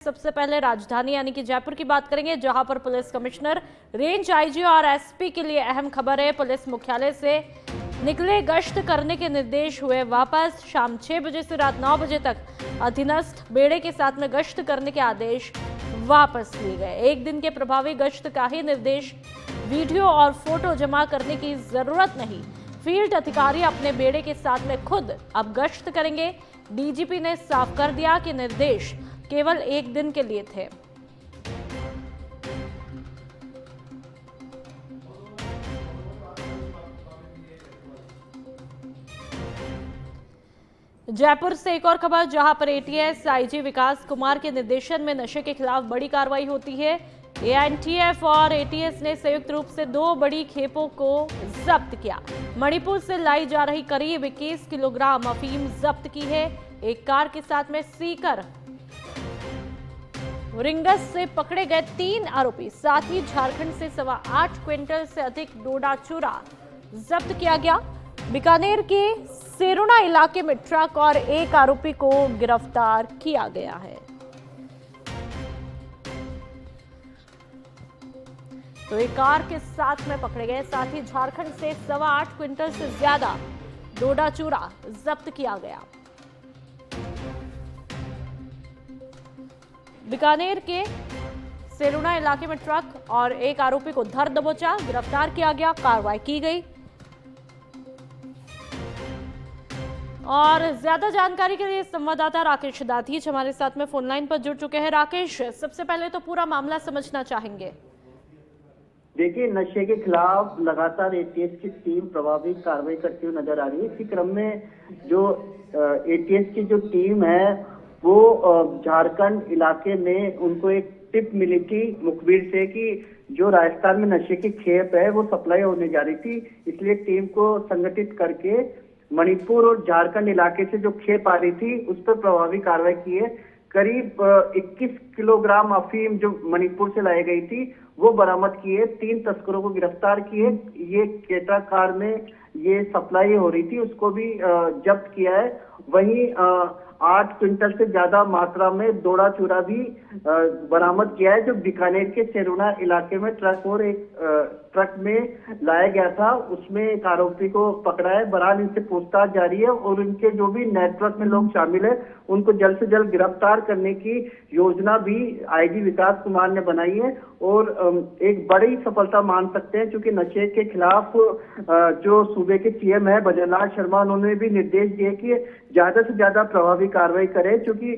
सबसे पहले राजधानी यानी कि जयपुर की बात करेंगे, जहां पर पुलिस कमिश्नर, रेंज आईजी और एसपी के लिए अहम खबर है। पुलिस मुख्यालय से निकले गश्त करने के निर्देश हुए वापस। शाम 6 बजे से रात 9 बजे तक अधीनस्थ बेड़े के साथ में गश्त करने के आदेश वापस लिए गए। एक दिन के प्रभावी गश्त का ही निर्देश, वीडियो और फोटो जमा करने की जरूरत नहीं। फील्ड अधिकारी अपने बेड़े के साथ में खुद अब गश्त करेंगे। डीजीपी ने साफ कर दिया कि निर्देश केवल एक दिन के लिए थे। जयपुर से एक और खबर, जहां पर एटीएस आईजी विकास कुमार के निर्देशन में नशे के खिलाफ बड़ी कार्रवाई होती है। एएनटीएफ और एटीएस ने संयुक्त रूप से 2 बड़ी खेपों को जब्त किया। मणिपुर से लाई जा रही करीब 21 किलोग्राम अफीम जब्त की है। एक कार के साथ में सीकर रिंगस से पकड़े गए 3 आरोपी, साथ ही झारखंड से 8.25 क्विंटल से अधिक डोडा चूरा जब्त किया गया। बीकानेर के सेरुणा इलाके में ट्रक और एक आरोपी को गिरफ्तार किया गया है। तो एक कार के साथ में पकड़े गए, साथ ही झारखंड से 8.25 क्विंटल से ज्यादा डोडा चूरा जब्त किया गया। बीकानेर के सेरुणा इलाके में ट्रक और एक आरोपी को धर दबोचा, गिरफ्तार किया गया, कार्रवाई की गई। और ज्यादा जानकारी के लिए संवाददाता राकेश दाधीच हमारे साथ में फोन लाइन पर जुड़ चुके हैं। राकेश, सबसे पहले तो पूरा मामला समझना चाहेंगे। देखिए, नशे के खिलाफ लगातार एटीएस की टीम प्रभावी कार्रवाई करती हुई नजर आ रही है। इसी क्रम में जो एटीएस की जो टीम है वो झारखंड इलाके में उनको एक टिप मिली थी मुखबिर से कि जो राजस्थान में नशे की खेप है वो सप्लाई होने जा रही थी। इसलिए टीम को संगठित करके मणिपुर और झारखंड इलाके से जो खेप आ रही थी उस पर प्रभावी कार्रवाई की है। करीब 21 किलोग्राम अफीम जो मणिपुर से लाई गई थी वो बरामद की है। 3 तस्करों को गिरफ्तार किए। ये केटा कार में ये सप्लाई हो रही थी, उसको भी जब्त किया है। वहीं 8 क्विंटल से ज्यादा मात्रा में डोडा चूरा भी बरामद किया है, जो बीकानेर के सेरुणा इलाके में ट्रक और एक ट्रक में लाया गया था। उसमें एक आरोपी को पकड़ा है। बहरहाल इनसे पूछताछ जारी है और इनके जो भी नेटवर्क में लोग शामिल है उनको जल्द से जल्द गिरफ्तार करने की योजना भी आईजी विकास कुमार ने बनाई है। और एक बड़ी सफलता मान सकते हैं, क्योंकि नशे के खिलाफ जो सूबे के सीएम है भजनलाल शर्मा, उन्होंने भी निर्देश दिए कि ज्यादा से ज्यादा प्रभावी कार्रवाई करे, क्योंकि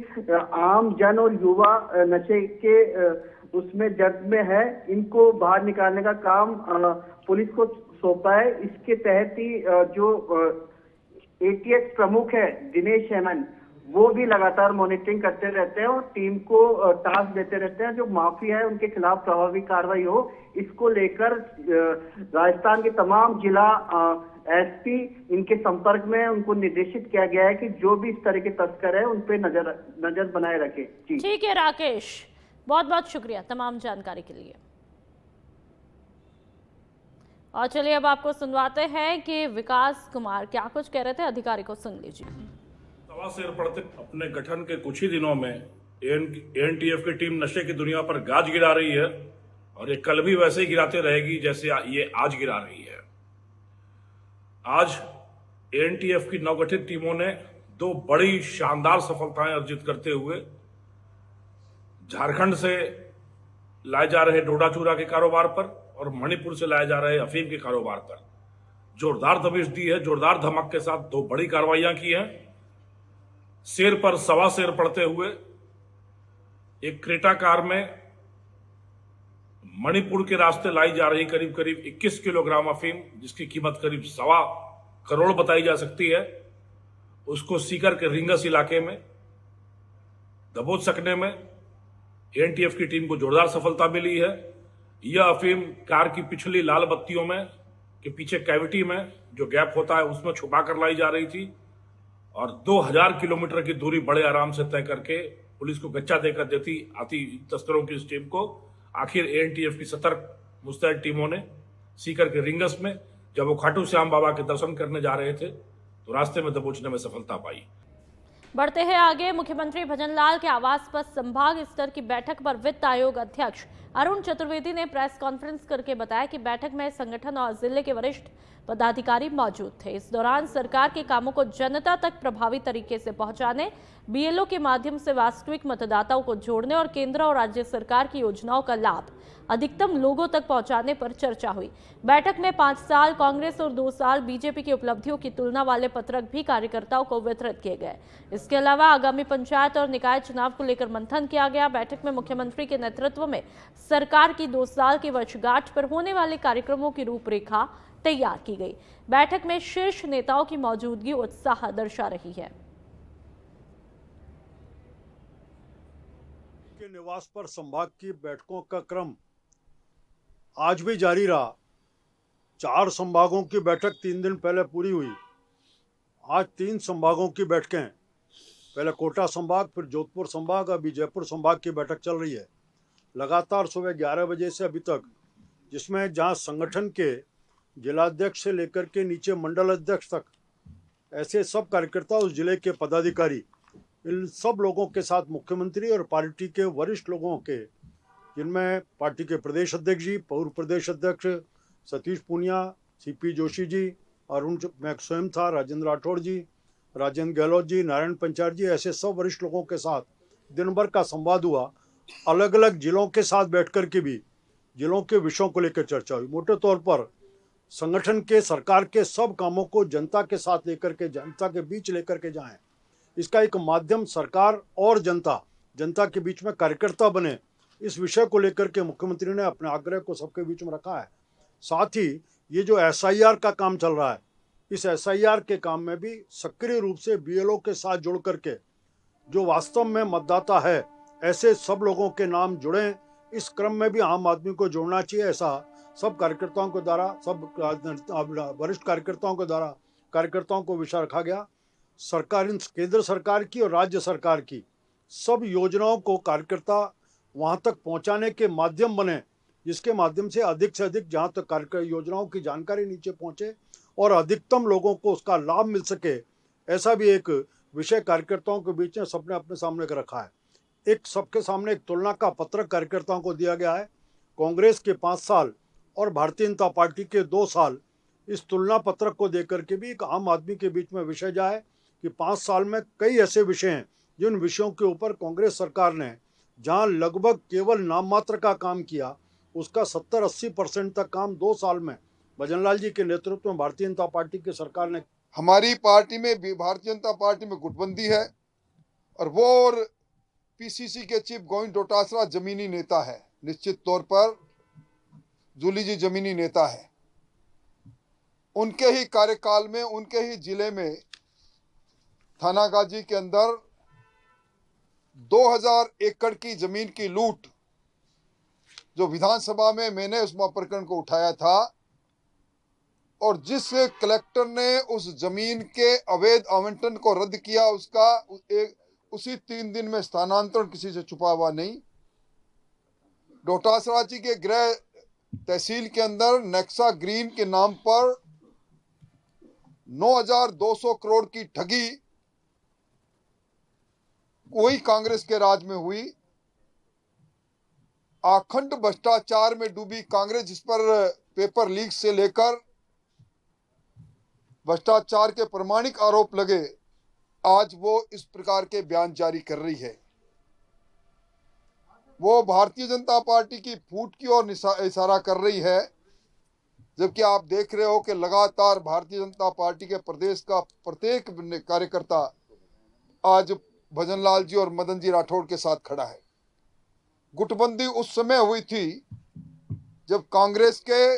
आम जन और युवा नशे के उसमें जद में है। इनको बाहर निकालने का काम पुलिस को सौंपा है। इसके तहत ही जो एटीएस प्रमुख है दिनेश हेमन, वो भी लगातार मॉनिटरिंग करते रहते हैं और टीम को टास्क देते रहते हैं जो माफिया है उनके खिलाफ प्रभावी कार्रवाई हो। इसको लेकर राजस्थान के तमाम जिला एसपी इनके संपर्क में, उनको निर्देशित किया गया है कि जो भी इस तरह के तस्कर है उन पे नजर बनाए रखे। ठीक है राकेश, बहुत बहुत शुक्रिया तमाम जानकारी के लिए। और चलिए अब आपको सुनवाते हैं कि विकास कुमार क्या कुछ कह रहे थे, अधिकारी को सुन लीजिए। सवा सिर पड़ते अपने गठन के कुछ ही दिनों में एएनटीएफ की टीम नशे की दुनिया पर गाज गिरा रही है और ये कल भी वैसे ही गिराते रहेगी जैसे ये आज गिरा रही है। आज एएनटीएफ की नवगठित टीमों ने 2 बड़ी शानदार सफलताएं अर्जित करते हुए झारखंड से लाए जा रहे डोडा चूरा के कारोबार पर और मणिपुर से लाए जा रहे अफीम के कारोबार पर जोरदार दबिश दी है। जोरदार धमक के साथ 2 बड़ी कार्रवाइयां की हैं। शेर पर सवा शेर पड़ते हुए एक क्रेटा कार में मणिपुर के रास्ते लाई जा रही करीब 21 किलोग्राम अफीम, जिसकी कीमत करीब 1.25 करोड़ बताई जा सकती है, उसको सीकर के रिंगस इलाके में दबोच सकने में एएनटीएफ की टीम को जोरदार सफलता मिली है। यह अफीम कार की पिछली लाल बत्तियों में के पीछे कैविटी में जो गैप होता है उसमें छुपा कर लाई जा रही थी और 2000 किलोमीटर की दूरी बड़े आराम से तय करके पुलिस को गच्चा देकर देती आती तस्करों की इस टीम को आखिर एएनटीएफ की सतर्क मुस्तैद टीमों ने सीकर के रिंगस में, जब वो खाटू श्याम बाबा के दर्शन करने जा रहे थे, तो रास्ते में दबोचने में सफलता पाई। बढ़ते हैं आगे। मुख्यमंत्री भजनलाल के आवास पर संभाग स्तर की बैठक पर वित्त आयोग अध्यक्ष अरुण चतुर्वेदी ने प्रेस कॉन्फ्रेंस करके बताया कि बैठक में संगठन और जिले के वरिष्ठ पदाधिकारी मौजूद थे। इस दौरान सरकार के कामों को जनता तक प्रभावी तरीके से पहुंचाने, बीएलओ के माध्यम से वास्तविक मतदाताओं को जोड़ने और केंद्र और राज्य सरकार की योजनाओं का लाभ अधिकतम लोगों तक पहुंचाने पर चर्चा हुई। बैठक में 5 साल कांग्रेस और 2 साल बीजेपी की उपलब्धियों की तुलना वाले पत्रक भी कार्यकर्ताओं को वितरित किए गए। इसके अलावा आगामी पंचायत और निकाय चुनाव को लेकर मंथन किया गया। बैठक में मुख्यमंत्री के नेतृत्व में सरकार की 2 साल की वर्षगांठ पर होने वाले कार्यक्रमों की रूपरेखा तैयार की गई। बैठक में शीर्ष नेताओं की मौजूदगी उत्साह दर्शा रही है। के निवास पर संभाग की बैठकों का क्रम आज भी जारी रहा। 4 संभागों की बैठक 3 दिन पहले पूरी हुई। आज 3 संभागों की बैठकें, पहले कोटा संभाग, फिर जोधपुर संभाग, अभी जयपुर संभाग की बैठक चल रही है लगातार सुबह 11 बजे से अभी तक, जिसमें जहां संगठन के जिलाध्यक्ष से लेकर के नीचे मंडल अध्यक्ष तक ऐसे सब कार्यकर्ता, उस जिले के पदाधिकारी, इन सब लोगों के साथ मुख्यमंत्री और पार्टी के वरिष्ठ लोगों के, जिनमें पार्टी के प्रदेश अध्यक्ष जी, पूर्व प्रदेश अध्यक्ष सतीश पूनिया, सीपी जोशी जी, अरुण, मैं स्वयं था, राजेंद्र राठौड़ जी, राजेंद्र गहलोत जी, नारायण पंचार जी, ऐसे सब वरिष्ठ लोगों के साथ दिन भर का संवाद हुआ। अलग अलग जिलों के साथ बैठ कर के भी जिलों के विषयों को लेकर चर्चा हुई। मोटे तौर पर संगठन के, सरकार के सब कामों को जनता के साथ लेकर के, जनता के बीच लेकर के जाएं, इसका एक माध्यम सरकार और जनता के बीच में कार्यकर्ता बने, इस विषय को लेकर के मुख्यमंत्री ने अपने आग्रह को सबके बीच में रखा है। साथ ही ये जो एसआईआर का काम चल रहा है, इस एसआईआर के काम में भी सक्रिय रूप से बीएलओ के साथ जुड़ करके जो वास्तव में मतदाता है, ऐसे सब लोगों के नाम जुड़ें। इस क्रम में भी आम आदमी को जोड़ना चाहिए, ऐसा सब कार्यकर्ताओं के द्वारा, सब वरिष्ठ कार्यकर्ताओं के द्वारा कार्यकर्ताओं को विषय रखा गया। सरकार, केंद्र सरकार की और राज्य सरकार की सब योजनाओं को कार्यकर्ता वहां तक पहुंचाने के माध्यम बने, जिसके माध्यम से अधिक जहां तक योजनाओं की जानकारी नीचे पहुंचे और अधिकतम लोगों को उसका लाभ मिल सके, ऐसा भी एक विषय कार्यकर्ताओं के बीच में सबने अपने सामने रखा है। एक सबके सामने एक तुलना का पत्रक कार्यकर्ताओं को दिया गया है। कांग्रेस के 5 साल और भारतीय जनता पार्टी के 2 साल, इस तुलना पत्रक को देकर के भी एक आम आदमी के बीच में विषय जाए कि 5 साल में कई ऐसे विषय हैं जिन विषयों के ऊपर कांग्रेस सरकार ने, जहां लगभग केवल नाम मात्र का काम किया, उसका 70-80% तक काम 2 साल में भजनलाल जी के नेतृत्व में भारतीय जनता पार्टी की सरकार ने। हमारी पार्टी में भी, भारतीय जनता पार्टी में गुटबंदी है और वो और पीसीसी के चीफ गोविंद डोटासरा जमीनी नेता है। निश्चित तौर पर जूली जी जमीनी नेता है। उनके ही कार्यकाल में, उनके ही जिले में थानागाजी के अंदर 2000 एकड़ की जमीन की लूट, जो विधानसभा में मैंने उस प्रकरण को उठाया था, और जिस कलेक्टर ने उस जमीन के अवैध आवंटन को रद्द किया, उसका उसी 3 दिन में स्थानांतरण किसी से छुपा हुआ नहीं। डोटासरा जी के गृह तहसील के अंदर नेक्सा ग्रीन के नाम पर 9200 करोड़ की ठगी वही कांग्रेस के राज में हुई। अखंड भ्रष्टाचार में डूबी कांग्रेस, जिस पर पेपर लीक से लेकर भ्रष्टाचार के प्रमाणिक आरोप लगे, आज वो इस प्रकार के बयान जारी कर रही है। वो भारतीय जनता पार्टी की फूट की ओर इशारा कर रही है, जबकि आप देख रहे हो कि लगातार भारतीय जनता पार्टी के प्रदेश का प्रत्येक कार्यकर्ता आज भजनलाल जी और मदन जी राठौड़ के साथ खड़ा है। गुटबंदी उस समय हुई थी जब कांग्रेस के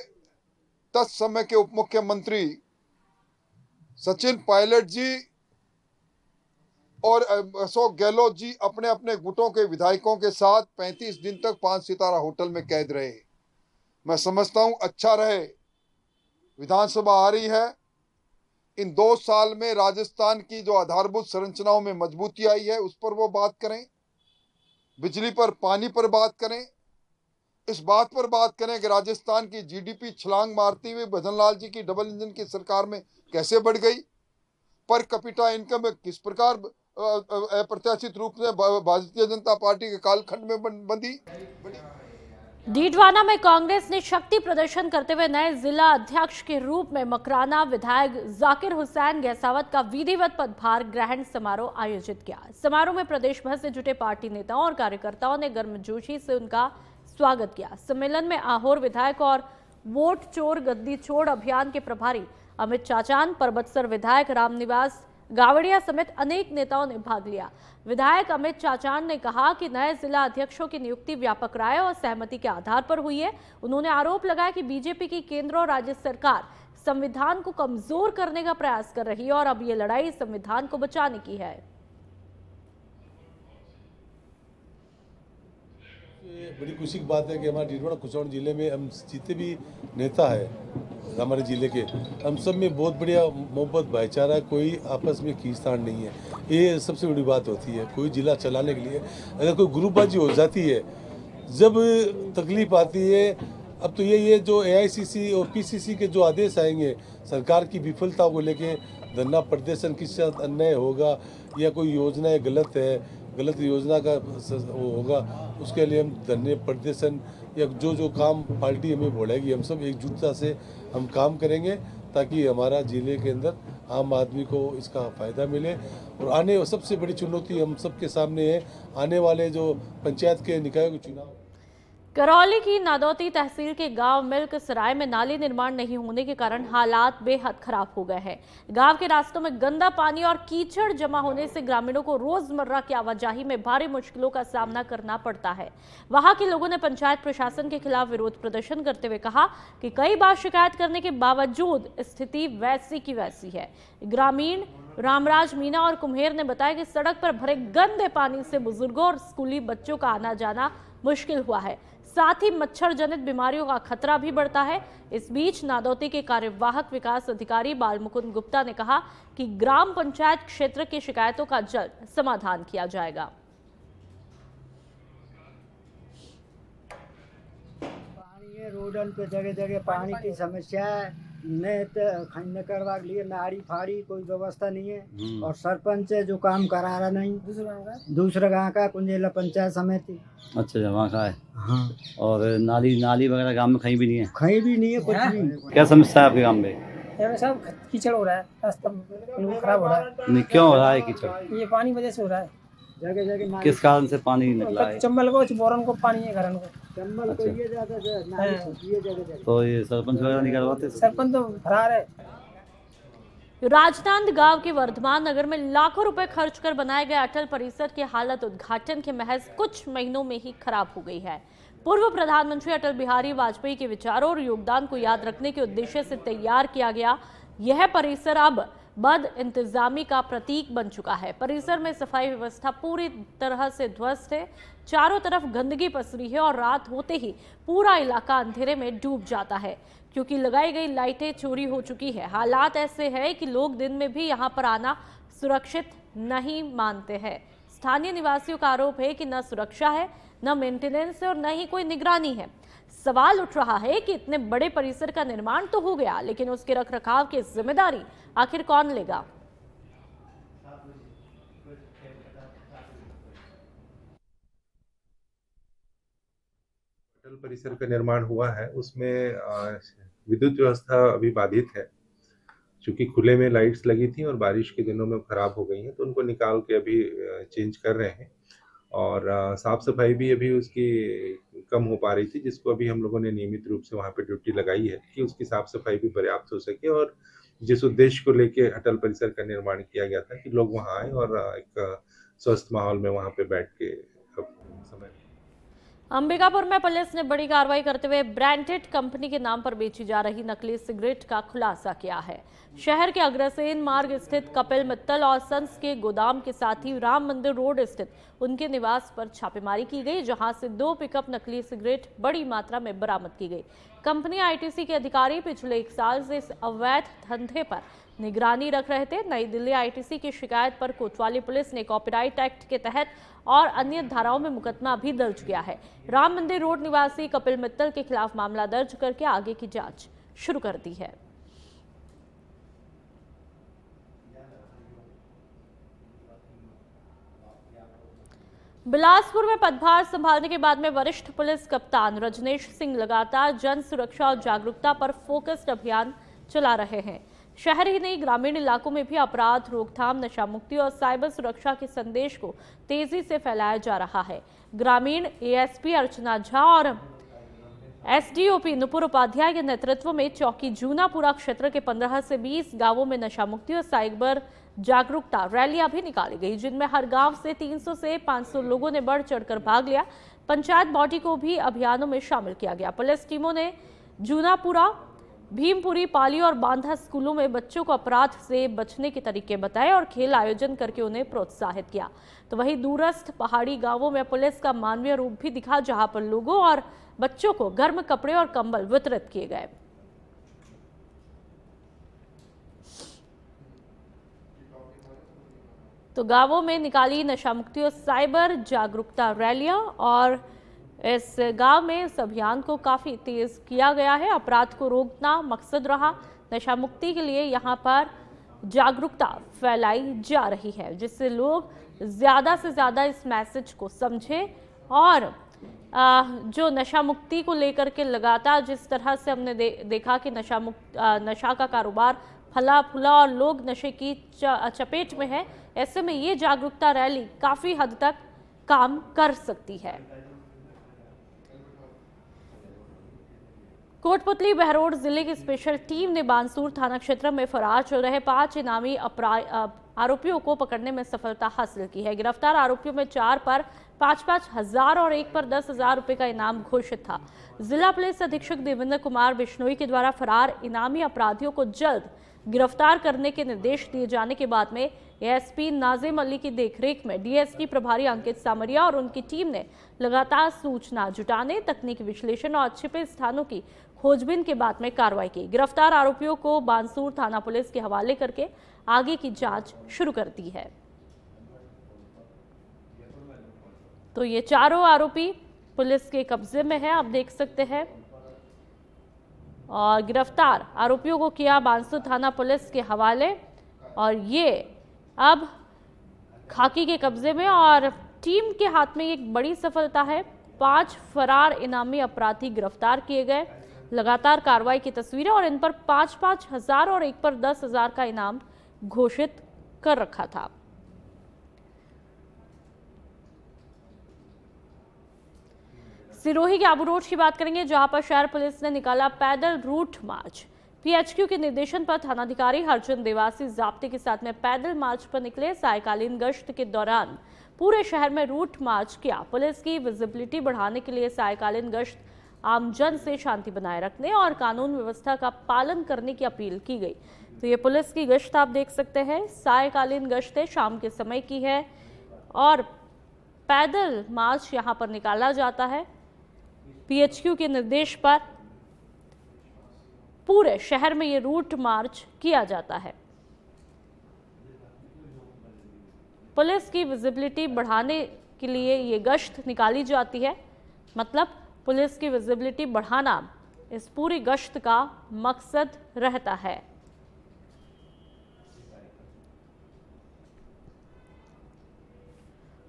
तत्समय के उप मुख्यमंत्री सचिन पायलट जी और अशोक गहलोत जी अपने अपने गुटों के विधायकों के साथ 35 दिन तक 5 सितारा होटल में कैद रहे। मैं समझता हूं अच्छा रहे, विधानसभा आ रही है, इन 2 साल में राजस्थान की जो आधारभूत संरचनाओं में मजबूती आई है उस पर वो बात करें, बिजली पर, पानी पर बात करें, इस बात पर बात करें कि राजस्थान की जीडीपी छलांग मारती हुई भजनलाल जी की डबल इंजन की सरकार में कैसे बढ़ गई, पर कैपिटा इनकम में किस प्रकार अप्रत्याशित रूप से भारतीय जनता पार्टी के कालखंड में बंदी। डीडवाना में कांग्रेस ने शक्ति प्रदर्शन करते हुए नए जिला अध्यक्ष के रूप में मकराना विधायक जाकिर हुसैन गहसावत का विधिवत पदभार ग्रहण समारोह आयोजित किया। समारोह में प्रदेश भर से जुटे पार्टी नेताओं और कार्यकर्ताओं ने गर्मजोशी से उनका स्वागत किया। सम्मेलन में आहोर विधायक और वोट चोर गद्दी छोड़ अभियान के प्रभारी अमित चाचान, परबतसर विधायक रामनिवास गावड़िया समेत अनेक नेताओं ने भाग लिया। विधायक अमित चाचान ने कहा कि नए जिला अध्यक्षों की नियुक्ति व्यापक राय और सहमति के आधार पर हुई है। उन्होंने आरोप लगाया कि बीजेपी की केंद्र और राज्य सरकार संविधान को कमजोर करने का प्रयास कर रही है और अब ये लड़ाई संविधान को बचाने की है। बड़ी खुशी की बात है कि हमारे डीडवाना कुचामन जिले में हम जितने भी नेता है हमारे जिले के, हम सब में बहुत बढ़िया मोहब्बत भाईचारा है, कोई आपस में खींचतान नहीं है। ये सबसे बड़ी बात होती है कोई जिला चलाने के लिए। अगर कोई ग्रुपबाजी हो जाती है, जब तकलीफ आती है, अब तो ये जो AICC और PCC के जो आदेश आएंगे सरकार की विफलता को लेके धरना प्रदर्शन किस साथ अन्याय होगा या कोई योजना गलत है, गलत योजना का वो होगा, उसके लिए हम धरने प्रदर्शन या जो काम पार्टी हमें बोलेगी हम सब एकजुटता से हम काम करेंगे ताकि हमारा जिले के अंदर आम आदमी को इसका फ़ायदा मिले। और आने सबसे बड़ी चुनौती हम सबके सामने है आने वाले जो पंचायत के निकायों के चुनाव। करौली की नादौती तहसील के गांव मिल्क सराय में नाली निर्माण नहीं होने के कारण हालात बेहद खराब हो गए हैं। गांव के रास्तों में गंदा पानी और कीचड़ जमा होने से ग्रामीणों को रोजमर्रा की आवाजाही में भारी मुश्किलों का सामना करना पड़ता है। वहां के लोगों ने पंचायत प्रशासन के खिलाफ विरोध प्रदर्शन करते हुए कहा कि कई बार शिकायत करने के बावजूद स्थिति वैसी की वैसी है। ग्रामीण रामराज मीना और कुम्हेर ने बताया कि सड़क पर भरे गंदे पानी से बुजुर्गों और स्कूली बच्चों का आना जाना मुश्किल हुआ है, साथ ही मच्छर जनित बीमारियों का खतरा भी बढ़ता है। इस बीच नादौती के कार्यवाहक विकास अधिकारी बालमुकुंद गुप्ता ने कहा कि ग्राम पंचायत क्षेत्र की शिकायतों का जल्द समाधान किया जाएगा। पानी है, रोडन पे जगह जगह पानी की समस्या है। खंड करवा के लिए नाड़ी फाड़ी कोई व्यवस्था नहीं है और सरपंच है जो काम करा रहा नहीं। दूसरा गाँव का कुंजेला पंचायत समिति। अच्छा, वहाँ का है। हाँ। और नाली वगैरह गांव में कहीं भी नहीं है? कहीं भी नहीं है, कुछ नहीं। क्या समस्या है आपके गांव में? सब कीचड़ हो रहा है, रास्ता बिल्कुल खराब हो रहा है। नहीं, क्यों हो रहा है कीचड़? ये पानी वजह से हो रहा है। जगह जगह किस कारण से पानी निकला है? चंबल को बोरन को पानी है घरन को। चंबल को ये ज्यादा ये जगह। तो ये सरपंच वगैरह नहीं करवाते? सरपंच तो फरार है। राजनांद गांव के वर्धमान नगर में लाखों रुपए खर्च कर बनाए गए अटल परिसर की हालत उद्घाटन के महज कुछ महीनों में ही खराब हो गई है। पूर्व प्रधानमंत्री अटल बिहारी वाजपेयी के विचारों और योगदान को याद रखने के उद्देश्य से तैयार किया गया यह परिसर अब बद इंतजामी का प्रतीक बन चुका है। परिसर में सफाई व्यवस्था पूरी तरह से ध्वस्त है, चारों तरफ गंदगी पसरी है और रात होते ही पूरा इलाका अंधेरे में डूब जाता है क्योंकि लगाई गई लाइटें चोरी हो चुकी है। हालात ऐसे हैं कि लोग दिन में भी यहां पर आना सुरक्षित नहीं मानते हैं। स्थानीय निवासियों का आरोप है कि न सुरक्षा है, न मेंटेनेंस है और न ही कोई निगरानी है। सवाल उठ रहा है कि इतने बड़े परिसर का निर्माण तो हो गया, लेकिन उसके रखरखाव की जिम्मेदारी आखिर कौन लेगा? अटल परिसर का निर्माण हुआ है, उसमें विद्युत व्यवस्था अभी बाधित है। चूंकि खुले में लाइट्स लगी थी और बारिश के दिनों में खराब हो गई हैं, तो उनको निकाल के अभी चेंज कर रहे हैं। और साफ सफाई भी अभी उसकी कम हो पा रही थी, जिसको अभी हम लोगों ने नियमित रूप से वहाँ पे ड्यूटी लगाई है कि उसकी साफ सफाई भी पर्याप्त हो सके। और जिस उद्देश्य को लेके अटल परिसर का निर्माण किया गया था कि लोग वहाँ आए और एक स्वस्थ माहौल में वहाँ पे बैठ के समय। अंबिकापुर में पुलिस ने बड़ी कार्रवाई करते हुए ब्रांडेड कंपनी के नाम पर बेची जा रही नकली सिगरेट का खुलासा किया है। शहर के अग्रसेन मार्ग स्थित कपिल मित्तल और सन्स के गोदाम के साथ ही राम मंदिर रोड स्थित उनके निवास पर छापेमारी की गई, जहां से 2 पिकअप नकली सिगरेट बड़ी मात्रा में बरामद की गई। कंपनी ITC के अधिकारी पिछले 1 साल से इस अवैध धंधे पर निगरानी रख रहे थे। नई दिल्ली ITC की शिकायत पर कोतवाली पुलिस ने कॉपीराइट एक्ट के तहत और अन्य धाराओं में मुकदमा भी दर्ज किया है। राम मंदिर रोड निवासी कपिल मित्तल के खिलाफ मामला दर्ज करके आगे की जांच शुरू कर दी है। बिलासपुर में पदभार संभालने के बाद में वरिष्ठ पुलिस कप्तान रजनेश सिंह लगातार जन सुरक्षा और जागरूकता पर फोकस्ड अभियान चला रहे हैं। शहर ही नहीं, ग्रामीण इलाकों में भी अपराध रोकथाम, नशा मुक्ति और साइबर सुरक्षा के संदेश को तेजी से फैलाया जा रहा है। ग्रामीण एएसपी अर्चना झा और एसडीओपी नुपुर उपाध्याय के नेतृत्व में चौकी जूनापुरा क्षेत्र के 15 से 20 गांवों में नशा मुक्ति और साइबर जागरूकता रैलियां भी निकाली गई, जिनमें हर गांव से 300 से 500 लोगों ने बढ़ चढ़कर भाग लिया। पंचायत बॉडी को भी अभियानों में शामिल किया गया। पुलिस टीमों ने जूनापुरा, भीमपुरी, पाली और बांधा स्कूलों में बच्चों को अपराध से बचने के तरीके बताए और खेल आयोजन करके उन्हें प्रोत्साहित किया। तो वहीं दूरस्थ पहाड़ी गांवों में पुलिस का मानवीय रूप भी दिखा, जहां पर लोगों और बच्चों को गर्म कपड़े और कंबल वितरित किए गए। तो गांवों में निकाली नशा मुक्ति और साइबर जागरूकता रैलियां और इस गांव में इस अभियान को काफी तेज किया गया है। अपराध को रोकना मकसद रहा। नशा मुक्ति के लिए यहां पर जागरूकता फैलाई जा रही है, जिससे लोग ज्यादा से ज्यादा इस मैसेज को समझें और जो नशा मुक्ति को लेकर के लगातार जिस तरह से हमने देखा कि नशा का कारोबार फला फूला और लोग नशे की चपेट में है, ऐसे में ये जागरूकता रैली काफी हद तक काम कर सकती है। कोटपुतली बहरोड जिले की स्पेशल टीम ने बानसूर थाना क्षेत्र में फरार चल रहे 5 इनामी आरोपियों को पकड़ने में सफलता हासिल की है। गिरफ्तार आरोपियों में 4 पर 5-5 हजार और 1 पर 10,000 रुपए का इनाम घोषित था। जिला पुलिस अधीक्षक देवेंद्र कुमार बिश्नोई के द्वारा फरार इनामी अपराधियों को जल्द गिरफ्तार करने के निर्देश दिए जाने के बाद में एएसपी नाजिम अली की देखरेख में डीएसपी प्रभारी अंकित सामरिया और उनकी टीम ने लगातार सूचना जुटाने, तकनीकी विश्लेषण और छिपे स्थानों की खोजबीन के बाद में कार्रवाई की। गिरफ्तार आरोपियों को बानसूर थाना पुलिस के हवाले करके आगे की जांच शुरू कर दी है। तो ये चारों आरोपी पुलिस के कब्जे में है, आप देख सकते हैं, और गिरफ्तार आरोपियों को किया बानसूर थाना पुलिस के हवाले और ये अब खाकी के कब्जे में और टीम के हाथ में एक बड़ी सफलता है। 5 फरार इनामी अपराधी गिरफ्तार किए गए। लगातार कार्रवाई की तस्वीरें और इन पर 5-5 हजार और 1 पर 10,000 का इनाम घोषित कर रखा था। सिरोही के आबू रोड की बात करेंगे, जहां पर शहर पुलिस ने निकाला पैदल रूट मार्च। पीएचक्यू के निर्देशन पर थानाधिकारी हरचंद देवासी जाब्ते के साथ में पैदल मार्च पर निकले। सायकालीन गश्त के दौरान पूरे शहर में रूट मार्च किया। पुलिस की विजिबिलिटी बढ़ाने के लिए सायकालीन गश्त आमजन से शांति बनाए रखने और कानून व्यवस्था का पालन करने की अपील की गई। तो ये पुलिस की गश्त आप देख सकते हैं, सायकालीन गश्त शाम के समय की है और पैदल मार्च यहां पर निकाला जाता है। पीएचक्यू के निर्देश पर पूरे शहर में ये रूट मार्च किया जाता है। पुलिस की विजिबिलिटी बढ़ाने के लिए ये गश्त निकाली जाती है, मतलब पुलिस की विजिबिलिटी बढ़ाना इस पूरी गश्त का मकसद रहता है।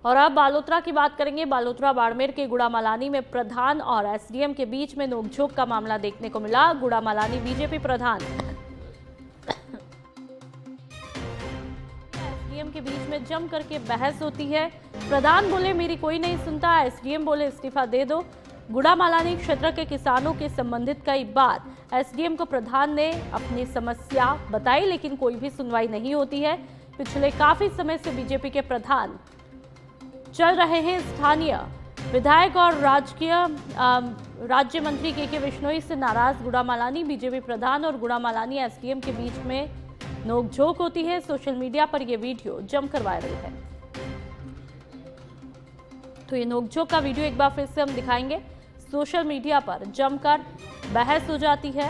और अब बालोतरा की बात करेंगे। बालोतरा बाड़मेर के गुड़ामालानी में प्रधान और एसडीएम के बीच में नोकझोंक का मामला देखने को मिला। गुड़ामालानी बीजेपी प्रधान एसडीएम के बीच में जम करके बहस होती है। प्रधान बोले मेरी कोई नहीं सुनता, एसडीएम बोले इस्तीफा दे दो। गुड़ामालानी क्षेत्र के किसानों के संबंधित कई बार एसडीएम को प्रधान ने अपनी समस्या बताई, लेकिन कोई भी सुनवाई नहीं होती है। पिछले काफी समय से बीजेपी के प्रधान चल रहे हैं स्थानीय विधायक और राज्य मंत्री के बिश्नोई से नाराज। गुड़ामालानी बीजेपी प्रधान और गुड़ामालानी एसडीएम के बीच में नोकझोंक होती है। सोशल मीडिया पर यह वीडियो जमकर वायरल है। तो ये नोकझोंक का वीडियो एक बार फिर से हम दिखाएंगे। सोशल मीडिया पर जमकर बहस हो जाती है।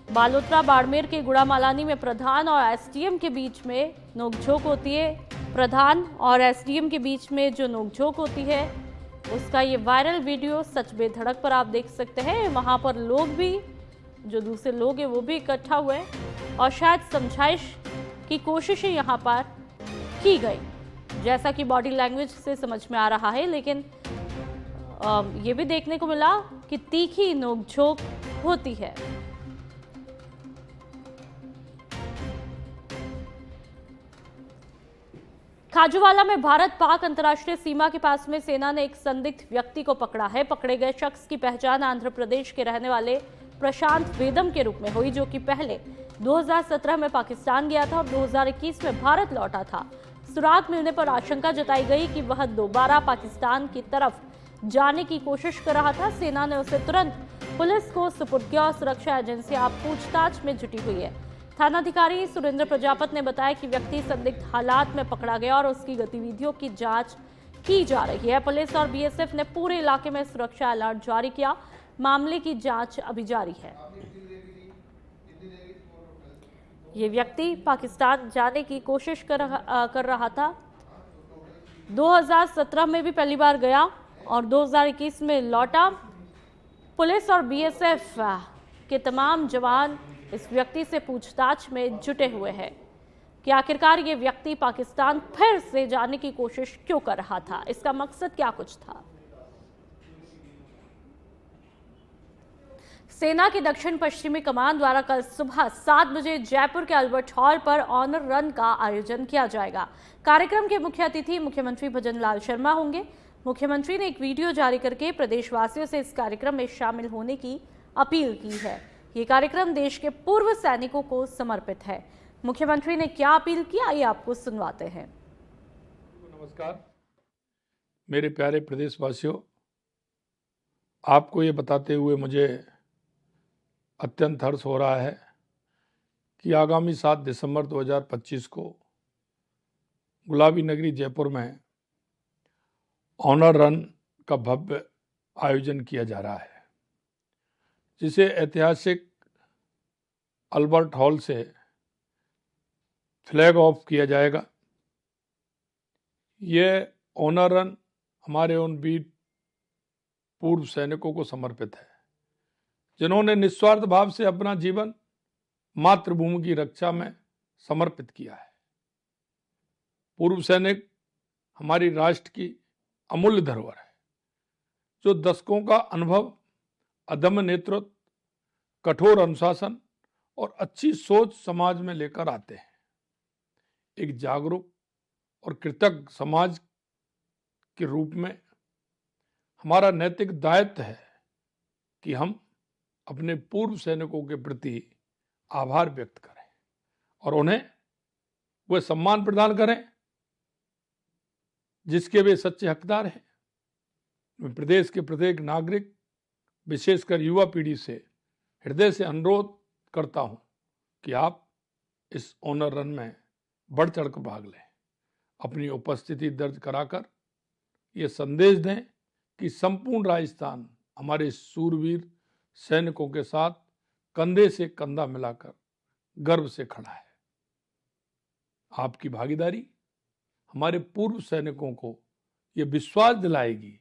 बालोतरा बाड़मेर के गुड़ामालानी में प्रधान और एसडीएम के बीच में नोकझोंक होती है। प्रधान और एसडीएम के बीच में जो नोकझोंक होती है उसका ये वायरल वीडियो सच बेधड़क पर आप देख सकते हैं। वहां पर लोग भी, जो दूसरे लोग हैं वो भी इकट्ठा हुए और शायद समझाइश की कोशिशें यहां पर की गई। जैसा कि बॉडी लैंग्वेज से समझ में आ रहा है, लेकिन ये भी देखने को मिला कि तीखी नोकझोंक होती है। खाजूवाला में भारत पाक अंतर्राष्ट्रीय सीमा के पास में सेना ने एक संदिग्ध व्यक्ति को पकड़ा है। पकड़े गए शख्स की पहचान आंध्र प्रदेश के रहने वाले प्रशांत वेदम के रूप में हुई, जो कि पहले 2017 में पाकिस्तान गया था और 2021 में भारत लौटा था। सुराग मिलने पर आशंका जताई गई कि वह दोबारा पाकिस्तान की तरफ जाने की कोशिश कर रहा था। सेना ने उसे तुरंत पुलिस को सुपुर्द किया और सुरक्षा एजेंसियां पूछताछ में जुटी हुई है। थानाधिकारी सुरेंद्र प्रजापत ने बताया कि व्यक्ति संदिग्ध हालात में पकड़ा गया और उसकी गतिविधियों की जांच की जा रही है। पुलिस और बीएसएफ ने पूरे इलाके में सुरक्षा अलर्ट जारी किया। मामले की जांच अभी जारी है। ये व्यक्ति पाकिस्तान जाने की कोशिश कर रहा था। 2017 में भी पहली बार गया और 2021 में लौटा। पुलिस और बीएसएफ के तमाम जवान इस व्यक्ति से पूछताछ में जुटे हुए हैं कि आखिरकार ये व्यक्ति पाकिस्तान फिर से जाने की कोशिश क्यों कर रहा था, इसका मकसद क्या कुछ था। सेना की दक्षिण पश्चिमी कमान द्वारा कल सुबह 7 बजे जयपुर के अल्बर्ट हॉल पर ऑनर रन का आयोजन किया जाएगा। कार्यक्रम के मुख्य अतिथि मुख्यमंत्री भजन लाल शर्मा होंगे। मुख्यमंत्री ने एक वीडियो जारी करके प्रदेशवासियों से इस कार्यक्रम में शामिल होने की अपील की है। ये कार्यक्रम देश के पूर्व सैनिकों को समर्पित है। मुख्यमंत्री ने क्या अपील की, आइए आपको सुनवाते हैं। नमस्कार मेरे प्यारे प्रदेशवासियों, आपको ये बताते हुए मुझे अत्यंत हर्ष हो रहा है कि आगामी 7 दिसंबर 2025 को गुलाबी नगरी जयपुर में ऑनर रन का भव्य आयोजन किया जा रहा है, जिसे ऐतिहासिक अल्बर्ट हॉल से फ्लैग ऑफ किया जाएगा। यह ऑनर रन हमारे उन वीर पूर्व सैनिकों को समर्पित है जिन्होंने निस्वार्थ भाव से अपना जीवन मातृभूमि की रक्षा में समर्पित किया है। पूर्व सैनिक हमारी राष्ट्र की अमूल्य धरोहर है, जो दशकों का अनुभव, अदम्य नेतृत्व, कठोर अनुशासन और अच्छी सोच समाज में लेकर आते हैं। एक जागरूक और कृतज्ञ समाज के रूप में हमारा नैतिक दायित्व है कि हम अपने पूर्व सैनिकों के प्रति आभार व्यक्त करें और उन्हें वह सम्मान प्रदान करें जिसके वे सच्चे हकदार हैं। मैं प्रदेश के प्रत्येक नागरिक, विशेषकर युवा पीढ़ी से हृदय से अनुरोध करता हूं कि आप इस ऑनर रन में बढ़ चढ़कर भाग लें। अपनी उपस्थिति दर्ज कराकर ये संदेश दें कि संपूर्ण राजस्थान हमारे सूरवीर सैनिकों के साथ कंधे से कंधा मिलाकर गर्व से खड़ा है। आपकी भागीदारी हमारे पूर्व सैनिकों को ये विश्वास दिलाएगी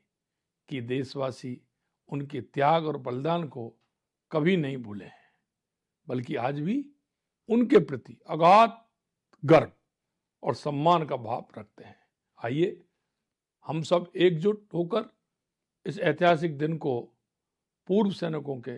कि देशवासी उनके त्याग और बलिदान को कभी नहीं भूले हैं, बल्कि आज भी उनके प्रति अगाध गर्व और सम्मान का भाव रखते हैं। आइए हम सब एकजुट होकर इस ऐतिहासिक दिन को पूर्व सैनिकों के